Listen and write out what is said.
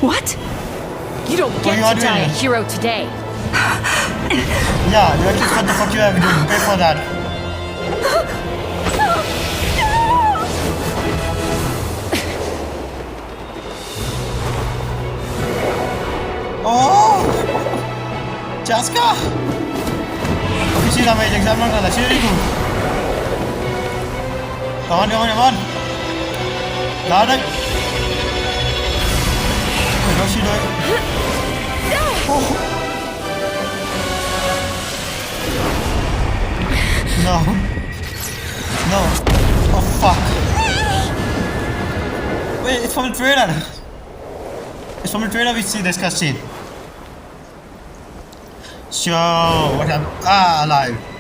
What? You don't get you are to die a doing it. hero today. Yeah, you're just what the fuck you have doing. Pay for that. Oh! Chasca! Okay, she's amazing. I'm not gonna. She's really good. Come on, come on, come on. Got it. What's she doing? Oh. No. No. Oh, fuck. Wait, it's from the trailer. It's from the trailer we see this cutscene. So, what happened? Ah, alive.